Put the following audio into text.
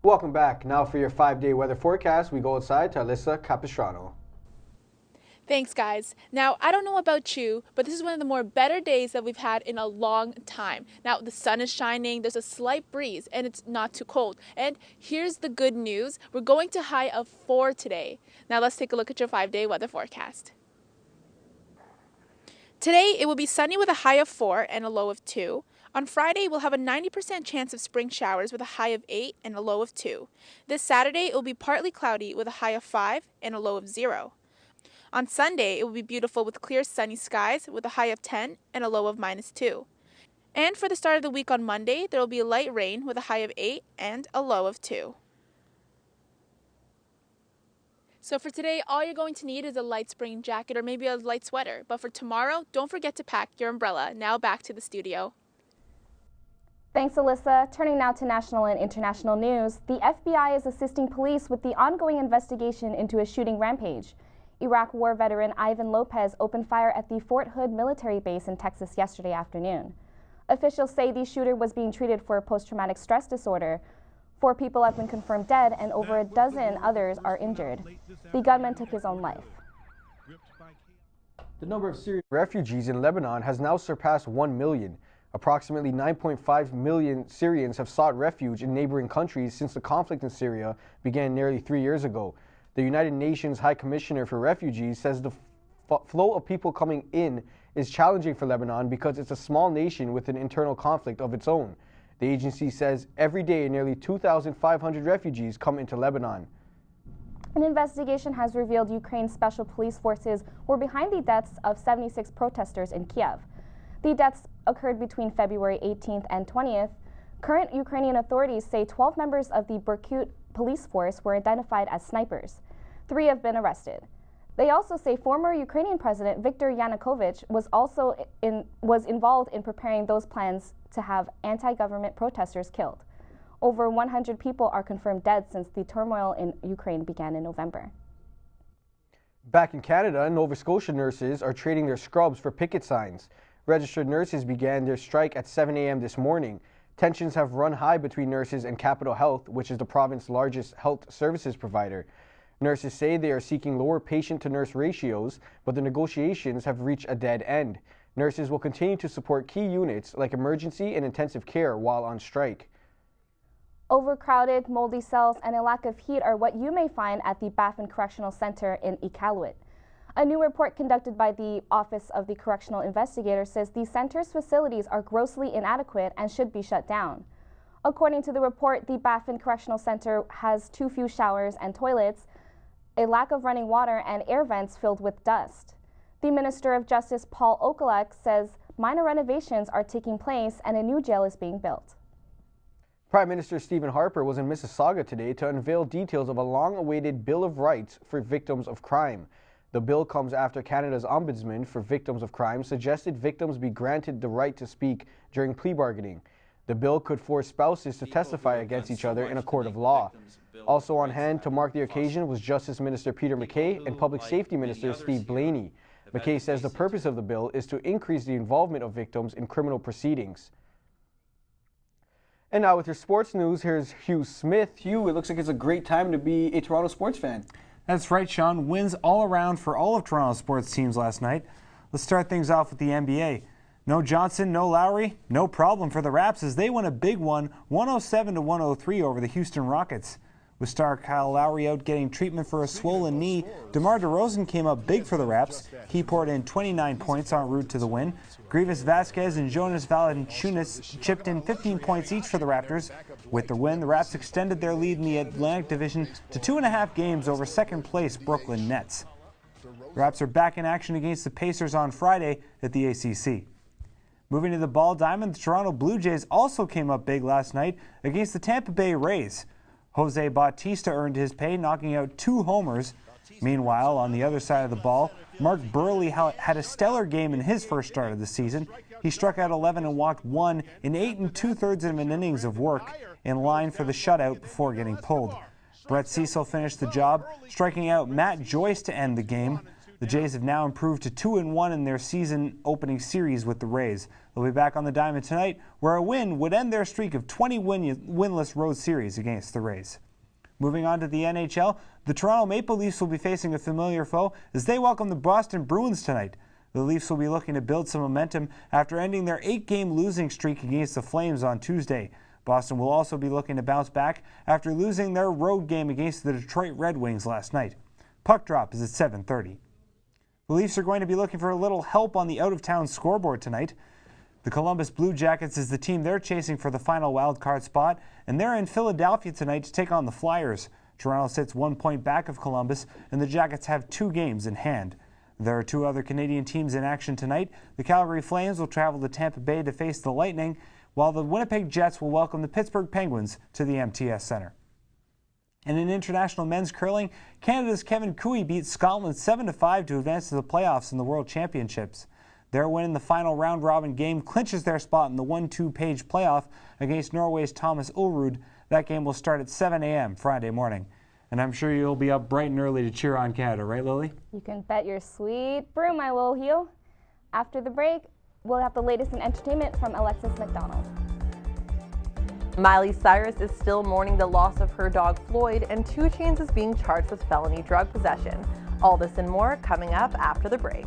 Welcome back. Now for your 5-day weather forecast, we go outside to Alyssa Capistrano. Thanks, guys. Now, I don't know about you, but this is one of the more better days that we've had in a long time. Now, the sun is shining, there's a slight breeze, and it's not too cold. And here's the good news. We're going to high of 4 today. Now, let's take a look at your 5-day weather forecast. Today, it will be sunny with a high of 4 and a low of 2. On Friday, we'll have a 90% chance of spring showers with a high of 8 and a low of 2. This Saturday, it will be partly cloudy with a high of 5 and a low of 0. On Sunday, it will be beautiful with clear sunny skies with a high of 10 and a low of -2. And for the start of the week on Monday, there will be light rain with a high of 8 and a low of 2. So for today, all you're going to need is a light spring jacket or maybe a light sweater. But for tomorrow, don't forget to pack your umbrella. Now back to the studio. Thanks, Alyssa. Turning now to national and international news, the FBI is assisting police with the ongoing investigation into a shooting rampage. Iraq War veteran Ivan Lopez opened fire at the Fort Hood military base in Texas yesterday afternoon. Officials say the shooter was being treated for post-traumatic stress disorder. 4 people have been confirmed dead and over a dozen others are injured. The gunman took his own life. The number of Syrian refugees in Lebanon has now surpassed 1 million. Approximately 9.5 million Syrians have sought refuge in neighboring countries since the conflict in Syria began nearly 3 years ago. The United Nations High Commissioner for Refugees says the flow of people coming in is challenging for Lebanon because it's a small nation with an internal conflict of its own. The agency says every day nearly 2,500 refugees come into Lebanon. An investigation has revealed Ukraine's special police forces were behind the deaths of 76 protesters in Kiev. The deaths occurred between February 18th and 20th. Current Ukrainian authorities say 12 members of the Berkut police force were identified as snipers. 3 have been arrested. They also say former Ukrainian President Viktor Yanukovych was involved in preparing those plans to have anti-government protesters killed. Over 100 people are confirmed dead since the turmoil in Ukraine began in November. Back in Canada, Nova Scotia nurses are trading their scrubs for picket signs. Registered nurses began their strike at 7 a.m. this morning. Tensions have run high between nurses and Capital Health, which is the province's largest health services provider. Nurses say they are seeking lower patient-to-nurse ratios, but the negotiations have reached a dead end. Nurses will continue to support key units like emergency and intensive care while on strike. Overcrowded, moldy cells, and a lack of heat are what you may find at the Baffin Correctional Center in Iqaluit. A new report conducted by the Office of the Correctional Investigator says the center's facilities are grossly inadequate and should be shut down. According to the report, the Baffin Correctional Center has too few showers and toilets, a lack of running water, and air vents filled with dust. The Minister of Justice, Paul Okalek, says minor renovations are taking place and a new jail is being built. Prime Minister Stephen Harper was in Mississauga today to unveil details of a long-awaited Bill of Rights for victims of crime. The bill comes after Canada's Ombudsman for Victims of Crime suggested victims be granted the right to speak during plea bargaining. The bill could force spouses to testify against each other in a court of law. Also on hand to mark the occasion was Justice Minister Peter MacKay and Public Safety Minister Steve Blaney. MacKay says the purpose of the bill is to increase the involvement of victims in criminal proceedings. And now with your sports news, here's Hugh Smith. Hugh, it looks like it's a great time to be a Toronto sports fan. That's right, Sean. Wins all around for all of Toronto's sports teams last night. Let's start things off with the NBA. No Johnson, no Lowry, no problem for the Raps as they won a big one, 107-103 over the Houston Rockets. With star Kyle Lowry out getting treatment for a swollen knee, DeMar DeRozan came up big for the Raps. He poured in 29 points en route to the win. Grievous Vasquez and Jonas Valanciunas chipped in 15 points each for the Raptors. With the win, the Raps extended their lead in the Atlantic Division to 2.5 games over second-place Brooklyn Nets. The Raps are back in action against the Pacers on Friday at the ACC. Moving to the Ball Diamond, the Toronto Blue Jays also came up big last night against the Tampa Bay Rays. Jose Bautista earned his pay, knocking out 2 homers. Meanwhile, on the other side of the ball, Mark Burley had a stellar game in his first start of the season. He struck out 11 and walked 1 in 8 2/3 of an innings of work, in line for the shutout before getting pulled. Brett Cecil finished the job, striking out Matt Joyce to end the game. The Jays have now improved to 2-1 in their season opening series with the Rays. They'll be back on the diamond tonight, where a win would end their streak of 20 winless road series against the Rays. Moving on to the NHL, the Toronto Maple Leafs will be facing a familiar foe as they welcome the Boston Bruins tonight. The Leafs will be looking to build some momentum after ending their 8-game losing streak against the Flames on Tuesday. Boston will also be looking to bounce back after losing their road game against the Detroit Red Wings last night. Puck drop is at 7:30. The Leafs are going to be looking for a little help on the out-of-town scoreboard tonight. The Columbus Blue Jackets is the team they're chasing for the final wildcard spot, and they're in Philadelphia tonight to take on the Flyers. Toronto sits 1 point back of Columbus, and the Jackets have 2 games in hand. There are 2 other Canadian teams in action tonight. The Calgary Flames will travel to Tampa Bay to face the Lightning, while the Winnipeg Jets will welcome the Pittsburgh Penguins to the MTS Centre. And in international men's curling, Canada's Kevin Cooey beat Scotland 7-5 to advance to the playoffs in the World Championships. Their win in the final round-robin game clinches their spot in the 1-2-page playoff against Norway's Thomas Ulrud. That game will start at 7 a.m. Friday morning. And I'm sure you'll be up bright and early to cheer on Canada, right, Lily? You can bet your sweet brew, my little heel. After the break, we'll have the latest in entertainment from Alexis McDonald. Miley Cyrus is still mourning the loss of her dog Floyd, and 2 Chainz is being charged with felony drug possession. All this and more coming up after the break.